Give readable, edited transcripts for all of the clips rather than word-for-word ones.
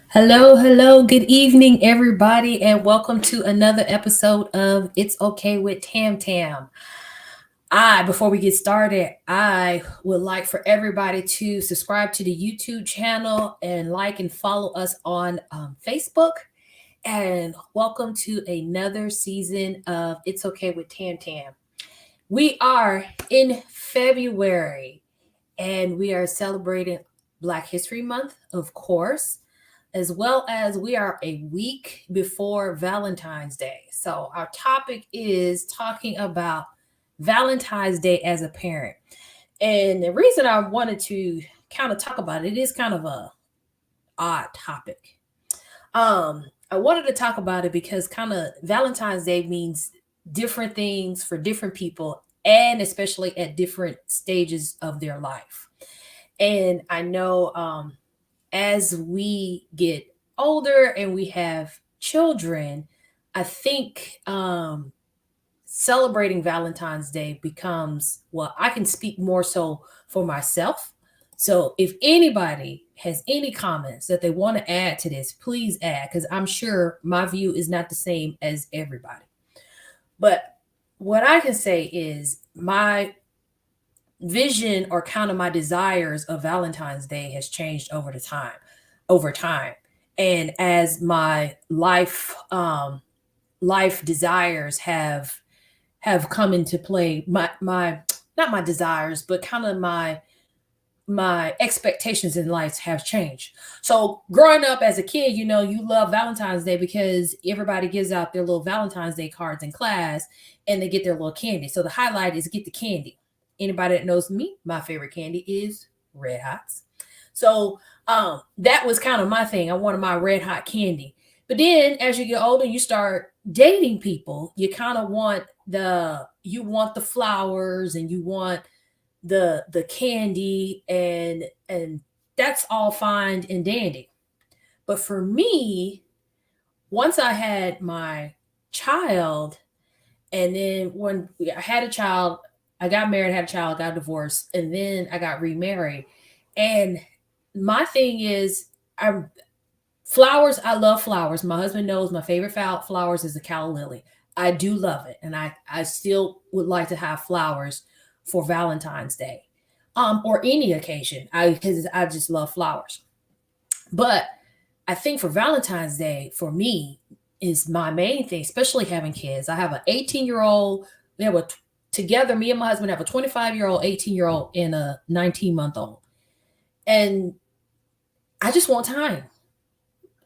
Hello, hello, good evening, everybody, and welcome to another episode of It's Okay with Tam Tam. Before we get started, I would like for everybody to subscribe to the YouTube channel and like and follow us on Facebook. And welcome to another season of It's Okay with Tam Tam. We are in February and we are celebrating Black History Month, of course, as well as we are a week before Valentine's Day. So, our topic is talking about Valentine's Day as a parent. And the reason I wanted to kind of talk about it, it is kind of a odd topic. I wanted to talk about it because kind of Valentine's Day means different things for different people and especially at different stages of their life. And I know as we get older and we have children, I think celebrating Valentine's Day becomes, well, I can speak more so for myself. So if anybody has any comments that they want to add to this, please add, because I'm sure my view is not the same as everybody. But what I can say is my vision or kind of my desires of Valentine's Day has changed over time. And as my life desires have come into play, my not my desires, but kind of my expectations in life have changed. So growing up as a kid, you love Valentine's Day because everybody gives out their little Valentine's Day cards in class and they get their little candy. So the highlight is get the candy. Anybody that knows me, my favorite candy is Red Hots. So that was kind of my thing. I wanted my red hot candy. But then as you get older, you start dating people. You kind of want the flowers and you want the candy and that's all fine and dandy. But for me, once I had my child, and then when I had a child, I got married, had a child, got divorced, and then I got remarried. And my thing is, I'm flowers. I love flowers. My husband knows my favorite flowers is the calla lily. I do love it, and I still would like to have flowers for Valentine's Day, or any occasion. Because I just love flowers. But I think for Valentine's Day, for me, is my main thing, especially having kids. I have an 18-year-old. We have together, me and my husband have a 25-year-old, 18-year-old, and a 19-month-old. And I just want time.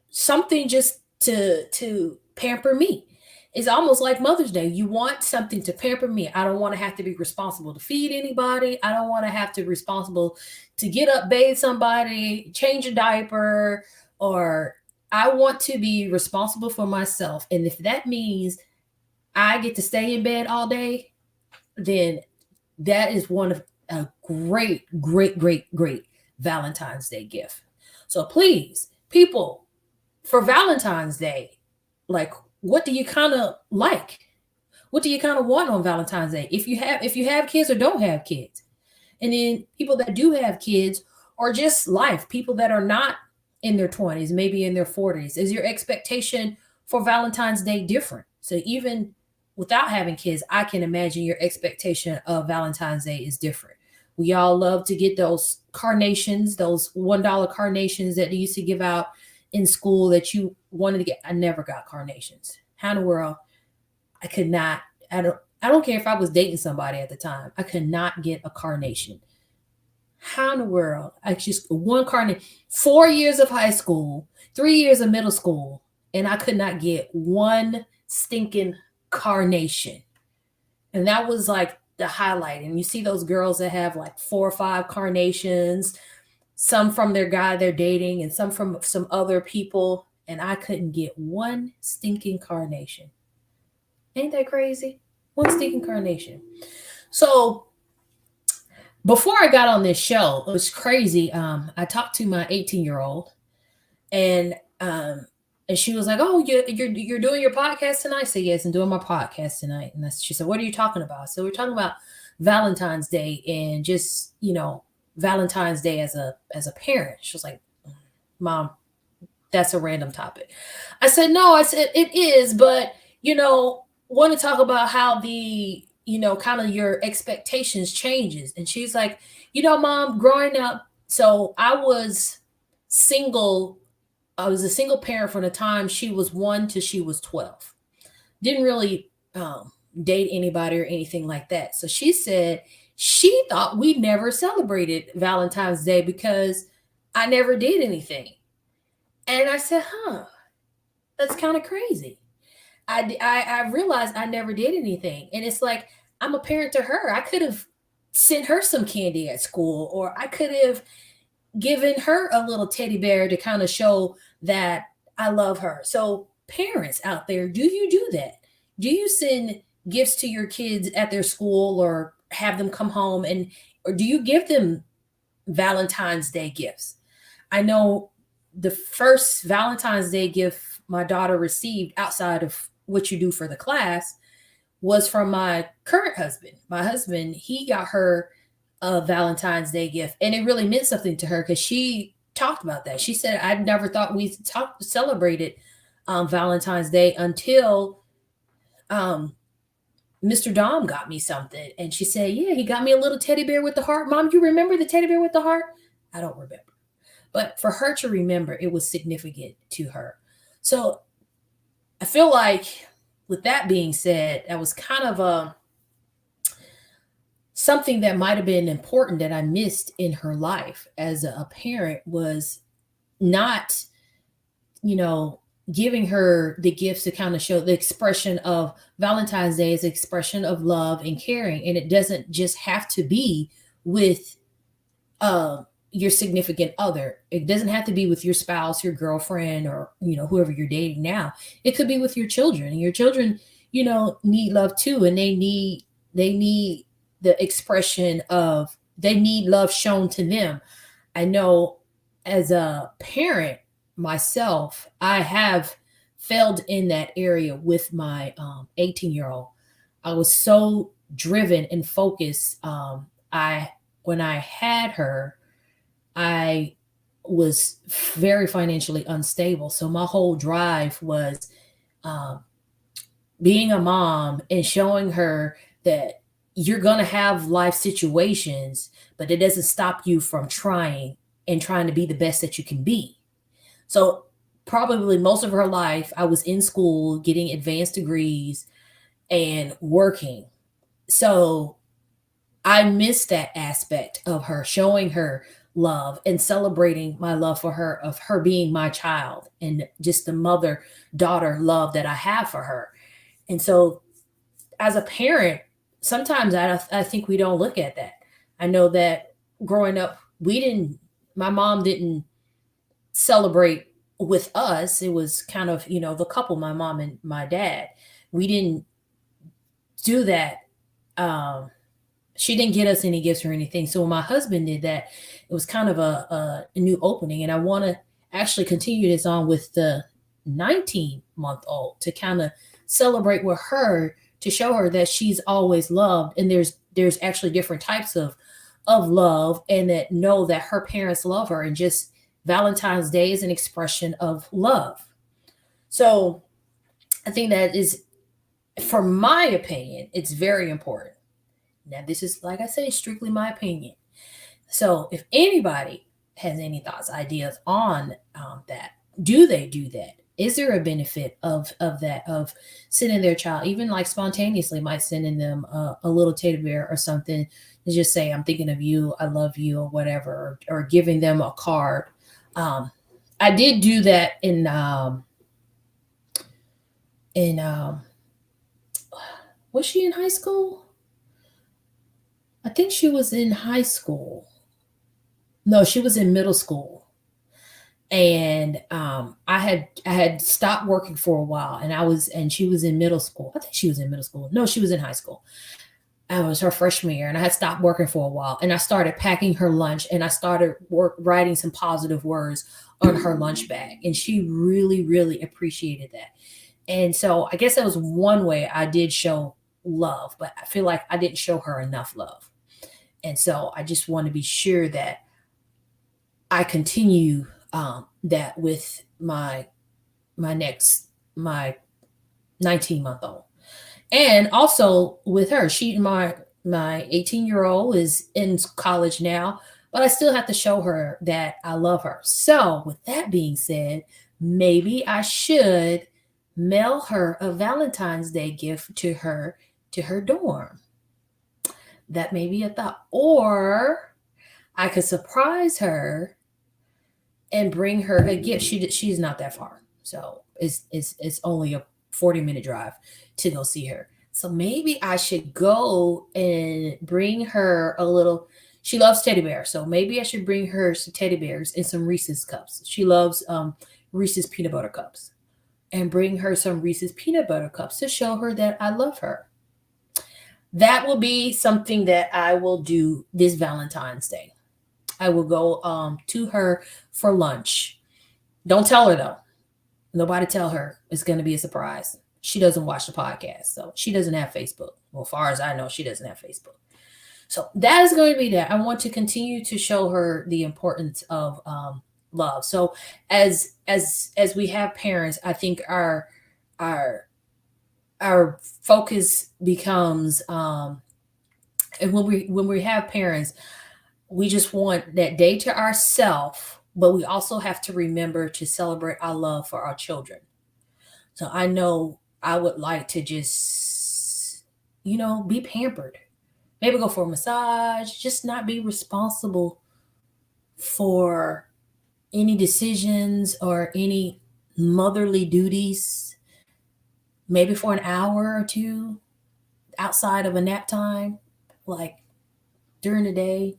Something just to pamper me. It's almost like Mother's Day. You want something to pamper me. I don't want to have to be responsible to feed anybody. I don't want to have to be responsible to get up, bathe somebody, change a diaper, or I want to be responsible for myself. And if that means I get to stay in bed all day, then that is one of a great, great, great, great Valentine's Day gift. So please, people, for Valentine's Day, like, what do you kind of like? What do you kind of want on Valentine's Day? If you have kids or don't have kids. And then people that do have kids or just life, people that are not in their 20s, maybe in their 40s, is your expectation for Valentine's Day different? So even without having kids, I can imagine your expectation of Valentine's Day is different. We all love to get those carnations, those $1 carnations that they used to give out in school that you wanted to get. I never got carnations. How in the world? I could not. I don't. I don't care if I was dating somebody at the time. I could not get a carnation. How in the world? I just one carnation. 4 years of high school, 3 years of middle school, and I could not get one stinking carnation. And that was like the highlight. And you see those girls that have like 4 or 5 carnations, some from their guy they're dating, and some from some other people. And I couldn't get one stinking carnation. Ain't that crazy? One stinking carnation. So before I got on this show, it was crazy. I talked to my 18-year-old, and and she was like, "Oh, you're doing your podcast tonight?" I said, "Yes, I'm doing my podcast tonight." And she said, "What are you talking about?" So we're talking about Valentine's Day and just Valentine's Day as a parent. She was like, "Mom, that's a random topic." I said, "No," I said, "It is, but want to talk about how the kind of your expectations changes." And she's like, "Mom, growing up, so single I was a single parent from the time she was 1 to she was 12. Didn't really date anybody or anything like that." So she said she thought we never celebrated Valentine's Day because I never did anything. And I said, "Huh, that's kind of crazy." I realized I never did anything. And it's like, I'm a parent to her. I could have sent her some candy at school, or I could have given her a little teddy bear to kind of show that I love her. So, parents out there, do you do that? Do you send gifts to your kids at their school or have them come home, or do you give them Valentine's Day gifts? I know the first Valentine's Day gift my daughter received outside of what you do for the class was from my current husband. My husband, he got her a Valentine's Day gift, and it really meant something to her because she talked about that. She said, "I never thought we celebrated Valentine's Day until um, Mr. Dom got me something." And she said, "Yeah, he got me a little teddy bear with the heart." Mom, you remember the teddy bear with the heart? I don't remember. But for her to remember, it was significant to her. So I feel like, with that being said, that was kind of a something that might have been important that I missed in her life as a parent was not, you know, giving her the gifts to kind of show the expression of Valentine's Day is expression of love and caring. And it doesn't just have to be with uh, your significant other. It doesn't have to be with your spouse, your girlfriend, or whoever you're dating now. It could be with your children, and your children, need love too, and they need the expression of they need love shown to them. I know as a parent myself, I have failed in that area with my 18-year-old. I was so driven and focused. I When I had her, I was very financially unstable. So my whole drive was um, being a mom and showing her that you're going to have life situations, but it doesn't stop you from trying and trying to be the best that you can be. So, probably most of her life, I was in school getting advanced degrees and working. So, I missed that aspect of her, showing her love and celebrating my love for her, of her being my child, and just the mother daughter love that I have for her. And so, as a parent, sometimes I think we don't look at that. I know that growing up, my mom didn't celebrate with us. It was kind of, the couple, my mom and my dad. We didn't do that. Um, she didn't get us any gifts or anything. So when my husband did that, it was kind of a new opening. And I want to actually continue this on with the 19-month-old to kind of celebrate with her, to show her that she's always loved. And there's actually different types of love, and that know that her parents love her, and just Valentine's Day is an expression of love. So I think that is, for my opinion, it's very important. Now, this is, like I say, strictly my opinion. So, if anybody has any thoughts, ideas on that, do they do that? Is there a benefit of that, of sending their child, even like spontaneously, might sending them a little teddy bear or something to just say, I'm thinking of you, I love you, or whatever, or giving them a card. um, I did do that in was she in high school? I think she was in high school. No, she was in middle school. And I had stopped working for a while, and she was in middle school. I think she was in middle school. No, she was in high school. I was her freshman year, and I had stopped working for a while, and I started packing her lunch, and I started writing some positive words on her lunch bag, and she really, really appreciated that. And so I guess that was one way I did show love, but I feel like I didn't show her enough love. And so I just want to be sure that I continue that with my 19-month-old, and also with her. My 18-year-old is in college now, but I still have to show her that I love her. So with that being said, maybe I should mail her a Valentine's Day gift to her dorm. That may be a thought. Or I could surprise her and bring her a gift. She's not that far, so it's only a 40-minute drive to go see her. So maybe I should go and bring her a little. She loves teddy bears, so maybe I should bring her some teddy bears and some Reese's cups. She loves Reese's peanut butter cups, and bring her some Reese's peanut butter cups to show her that I love her. That will be something that I will do this Valentine's Day. I will go to her for lunch. Don't tell her though. Nobody tell her. It's going to be a surprise. She doesn't watch the podcast, so she doesn't have Facebook. Well, as far as I know, she doesn't have Facebook. So that is going to be that. I want to continue to show her the importance of love. So as we have parents, I think our our focus becomes, and when we have parents, we just want that day to ourselves, but we also have to remember to celebrate our love for our children. So I know I would like to just, be pampered. Maybe go for a massage, just not be responsible for any decisions or any motherly duties, maybe for an hour or two outside of a nap time, like during the day.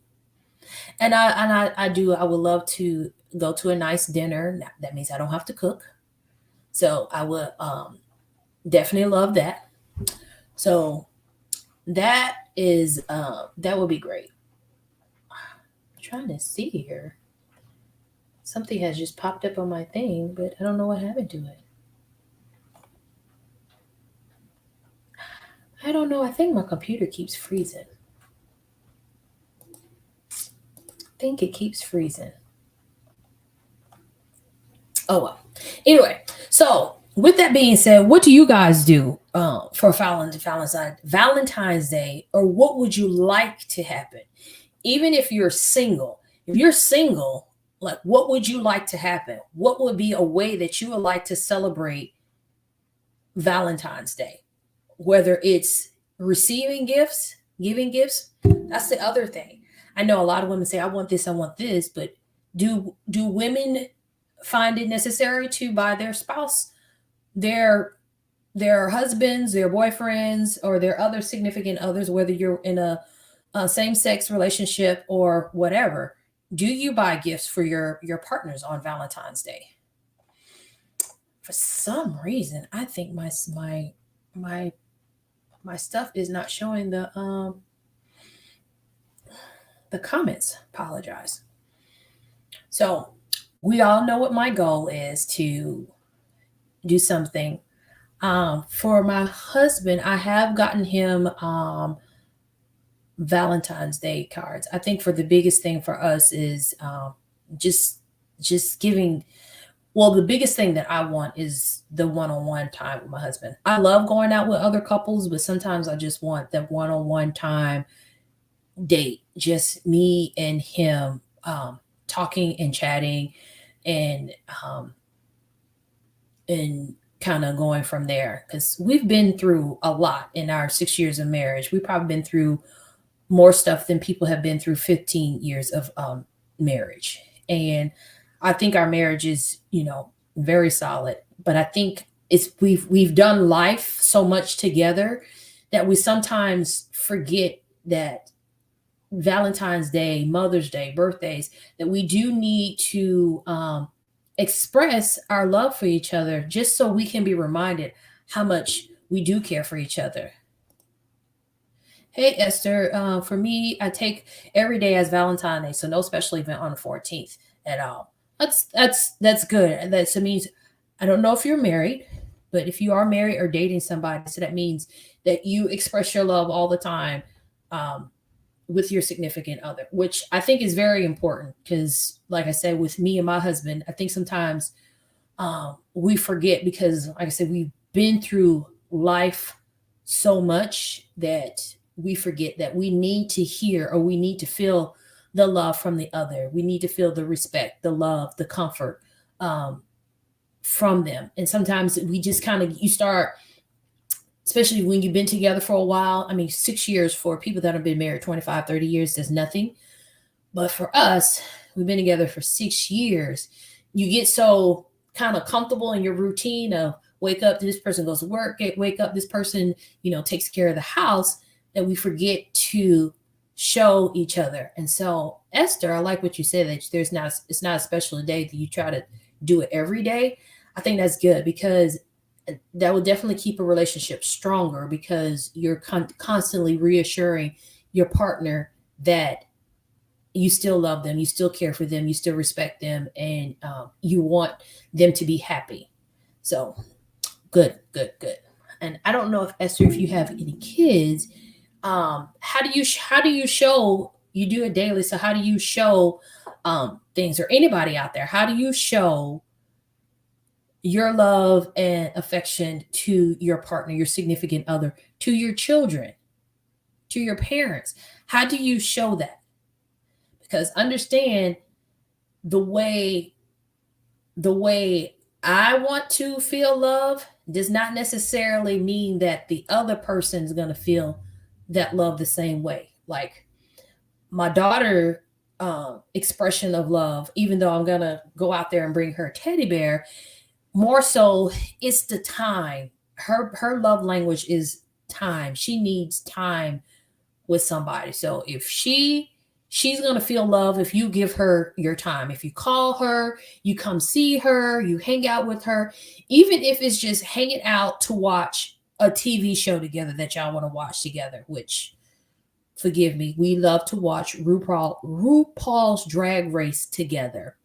I would love to go to a nice dinner. Now, that means I don't have to cook. So I would definitely love that. So that would be great. I'm trying to see here. Something has just popped up on my thing, but I don't know what happened to it. I don't know. I think my computer keeps freezing. I think it keeps freezing. Oh well. Anyway, so with that being said, what do you guys do for Valentine's Day, or what would you like to happen? Even if you're single, like what would you like to happen? What would be a way that you would like to celebrate Valentine's Day? Whether it's receiving gifts, giving gifts, that's the other thing. I know a lot of women say, I want this, I want this, but do women find it necessary to buy their spouse their their husbands, their boyfriends, or their other significant others, whether you're in a same-sex relationship or whatever? Do you buy gifts for your partners on Valentine's Day? For some reason, I think my my stuff is not showing the comments. Apologize. So we all know what my goal is, to do something. For my husband, I have gotten him Valentine's Day cards. I think for the biggest thing for us is just just giving. Well, the biggest thing that I want is the one-on-one time with my husband. I love going out with other couples, but sometimes I just want that one-on-one time date, just me and him, talking and chatting, and and kind of going from there, because we've been through a lot in our 6 years of marriage. We've probably been through more stuff than people have been through 15 years of marriage. And I think our marriage is, very solid. But I think we've done life so much together that we sometimes forget that Valentine's Day, Mother's Day, birthdays, that we do need to express our love for each other, just so we can be reminded how much we do care for each other. Hey Esther, for me, I take every day as Valentine's Day, so no special event on the 14th at all. That's good. And that so means I don't know if you're married, but if you are married or dating somebody, so that means that you express your love all the time um, with your significant other, which I think is very important because, like I said, with me and my husband, I think sometimes we forget because, like I said, we've been through life so much that we forget that we need to hear or we need to feel the love from the other. We need to feel the respect, the love, the comfort um, from them. And sometimes we just kind of, you start, especially when you've been together for a while. I mean, 6 years for people that have been married 25, 30 years, there's nothing. But for us, we've been together for 6 years. You get so kind of comfortable in your routine of wake up, this person goes to work, wake up, this person, takes care of the house, that we forget to show each other. And so, Esther, I like what you said that it's not a special day that you try to do it every day. I think that's good because that will definitely keep a relationship stronger because you're constantly reassuring your partner that you still love them, you still care for them, you still respect them, and you want them to be happy. So good, good, good. And I don't know if Esther, if you have any kids, how do you show you do it daily? So how do you show things, or anybody out there? How do you show your love and affection to your partner, your significant other, to your children, to your parents? How do you show that? Because understand the way the way I want to feel love does not necessarily mean that the other person's going to feel that love the same way. Like my daughter expression of love, even though I'm going to go out there and bring her a teddy bear, more so it's the time. Her love language is time. She needs time with somebody. So if she's going to feel love if you give her your time. If you call her, you come see her, you hang out with her, even if it's just hanging out to watch a TV show together that y'all want to watch together, which forgive me, we love to watch RuPaul's Drag Race together.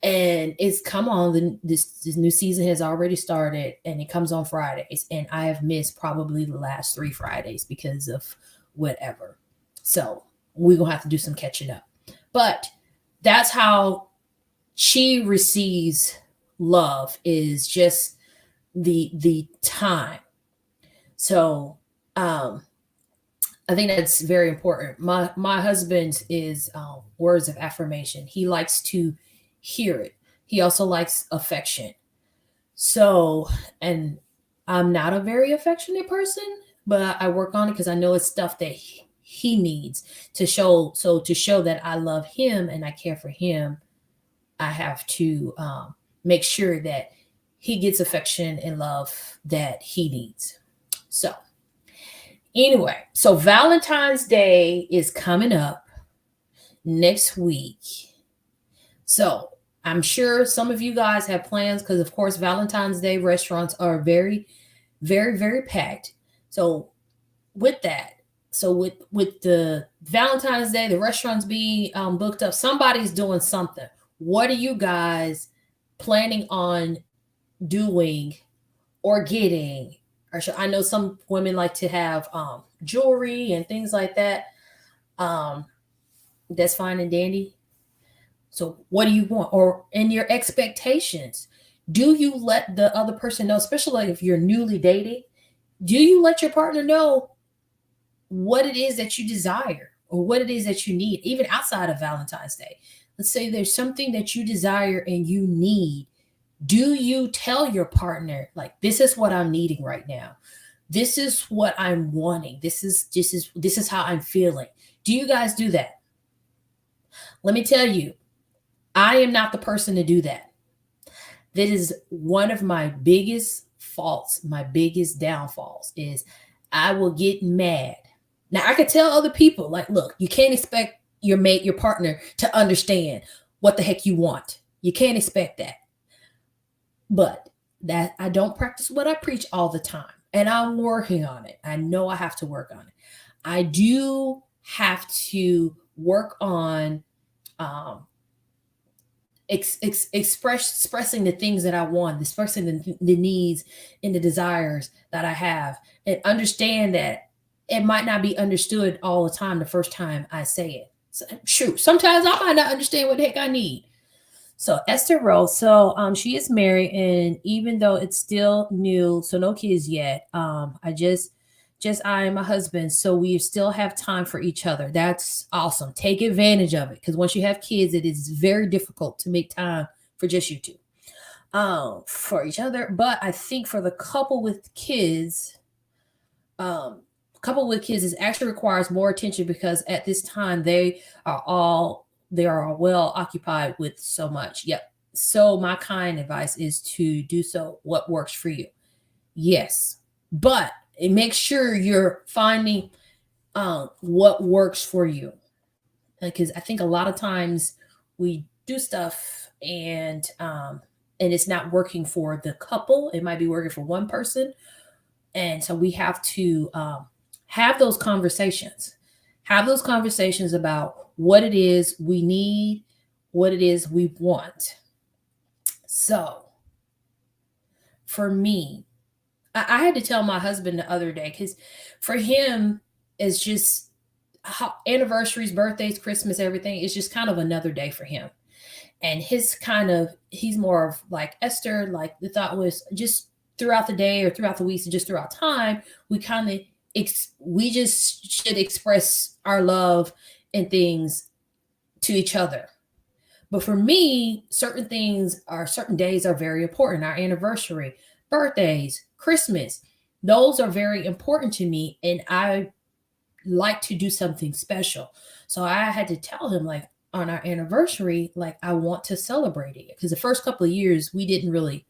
And it's come on, this new season has already started and it comes on Fridays, and I have missed probably the last 3 Fridays because of whatever. So we're gonna have to do some catching up. But that's how she receives love, is just the time. So I think that's very important. My husband is words of affirmation. He likes to hear it. He also likes affection. So, and I'm not a very affectionate person, but I work on it because I know it's stuff that he needs to show. So to show that I love him and I care for him, I have to make sure that he gets affection and love that he needs. So anyway, so Valentine's Day is coming up next week. So I'm sure some of you guys have plans because, of course, Valentine's Day restaurants are very, very, very packed. So with that, so with the Valentine's Day, the restaurants being booked up, somebody's doing something. What are you guys planning on doing or getting? I know some women like to have jewelry and things like that. Um, that's fine and dandy. So what do you want? Or in your expectations, do you let the other person know, especially like if you're newly dating, do you let your partner know what it is that you desire or what it is that you need, even outside of Valentine's Day? Let's say there's something that you desire and you need. Do you tell your partner, like, this is what I'm needing right now? This is what I'm wanting. This is how I'm feeling. Do you guys do that? Let me tell you, I am not the person to do that. That is one of my biggest faults, my biggest downfalls is I will get mad. Now I could tell other people, like, look, you can't expect your mate, your partner to understand what the heck you want. You can't expect that. But that I don't practice what I preach all the time. And I'm working on it. I know I have to work on it. I do have to work on um, expressing the things that I want, expressing the needs and the desires that I have, and understand that it might not be understood all the time the first time I say it. So, shoot, sometimes I might not understand what the heck I need. So Esther Rose, so she is married, and even though it's still new, so no kids yet. I just I and my husband, so we still have time for each other. That's awesome. Take advantage of it, because once you have kids, it is very difficult to make time for just you two, for each other. But I think for the um, couple with kids, it actually requires more attention because at this time they are all well occupied with so much. Yep. So my kind advice is to do so what works for you. Yes, but make sure you're finding what works for you, because I think a lot of times we do stuff and it's not working for the couple. It might be working for one person, and so we have to have those conversations. Have those conversations about what it is we need, what it is we want. So for me, I had to tell my husband the other day because for him, it's just anniversaries, birthdays, Christmas, everything is just kind of another day for him. And he's more of like Esther, like the thought was just throughout the day or throughout the weeks and just throughout time, we kind of, we just should express our love and things to each other. But for me, certain days are very important. Our anniversary, birthdays, Christmas, those are very important to me. And I like to do something special. So I had to tell him, like, on our anniversary, like, I want to celebrate it. Because the first couple of years, we didn't really,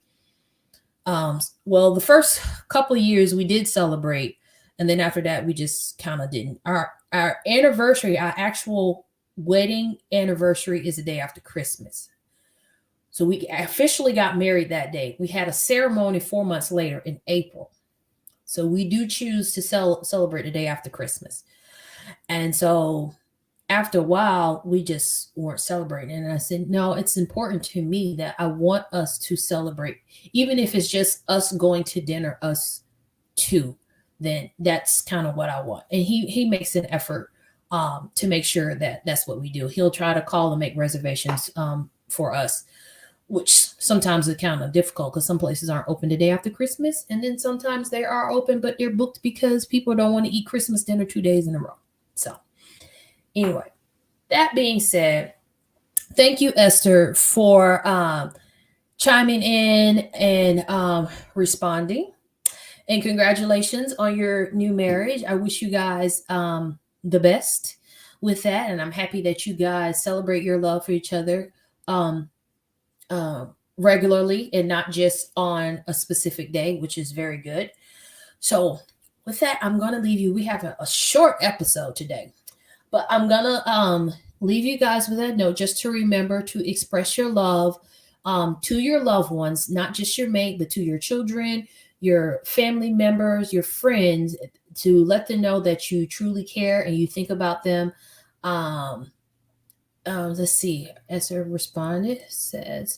well, the first couple of years we did celebrate. And then after that, we just kind of didn't. Our anniversary, our actual wedding anniversary is the day after Christmas. So we officially got married that day. We had a ceremony 4 months later in April. So we do choose to celebrate the day after Christmas. And so after a while, we just weren't celebrating. And I said, no, it's important to me that I want us to celebrate, even if it's just us going to dinner, us two, then that's kind of what I want. And he makes an effort to make sure that that's what we do. He'll try to call and make reservations for us, which sometimes is kind of difficult because some places aren't open the day after Christmas. And then sometimes they are open, but they're booked because people don't want to eat Christmas dinner 2 days in a row. So anyway, that being said, thank you, Esther, for chiming in and responding. And congratulations on your new marriage. I wish you guys the best with that. And I'm happy that you guys celebrate your love for each other um, regularly and not just on a specific day, which is very good. So, with that, I'm going to leave you. We have a short episode today, but I'm going to leave you guys with a note just to remember to express your love to your loved ones, not just your mate, but to your children, your family members, your friends, to let them know that you truly care and you think about them. Let's see. Esther responded, says,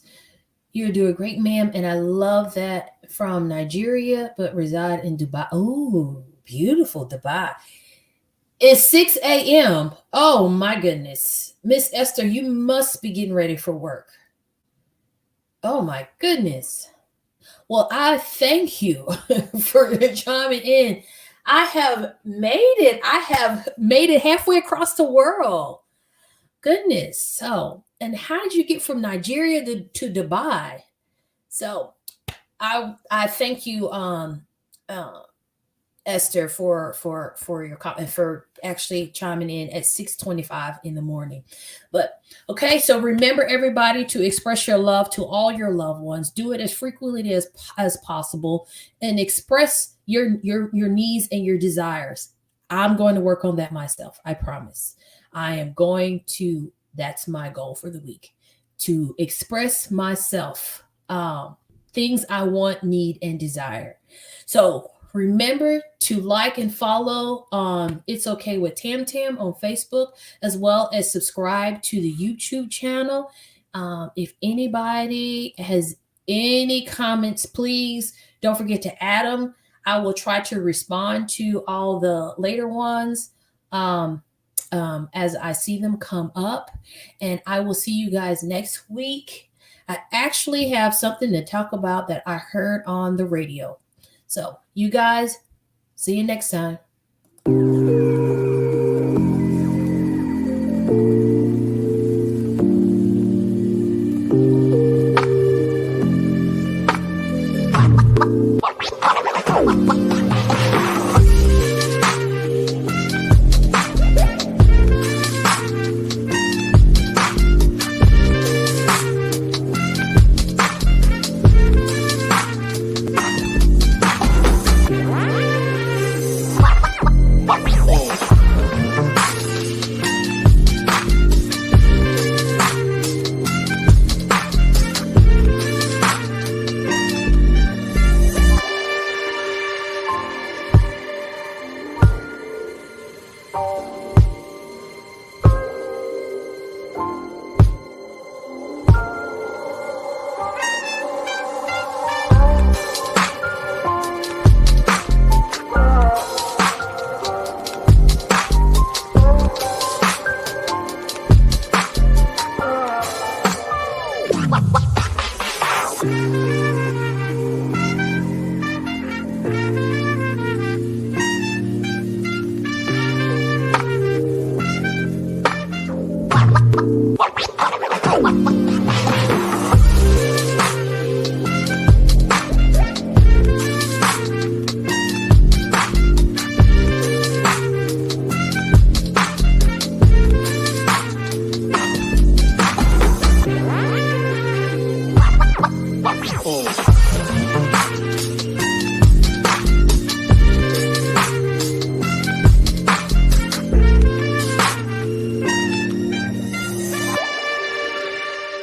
"You do a great, ma'am, and I love that from Nigeria, but reside in Dubai." Oh, beautiful Dubai. It's 6 a.m. Oh my goodness. Miss Esther, you must be getting ready for work. Oh my goodness. Well, I thank you for chiming in. I have made it. I have made it halfway across the world. Goodness. So, and how did you get from Nigeria to Dubai? So I thank you, uh, Esther, for your comment, for actually chiming in at 6:25 in the morning. But okay, so remember, everybody, to express your love to all your loved ones. Do it as frequently as possible, and express your needs and your desires. I'm going to work on that myself. I promise. I am going to. That's my goal for the week, to express myself, things I want, need, and desire. So remember to like and follow It's Okay with Tam Tam on Facebook, as well as subscribe to the YouTube channel. If anybody has any comments, please don't forget to add them. I will try to respond to all the later ones, as I see them come up. And I will see you guys next week. I actually have something to talk about that I heard on the radio. So, you guys, see you next time.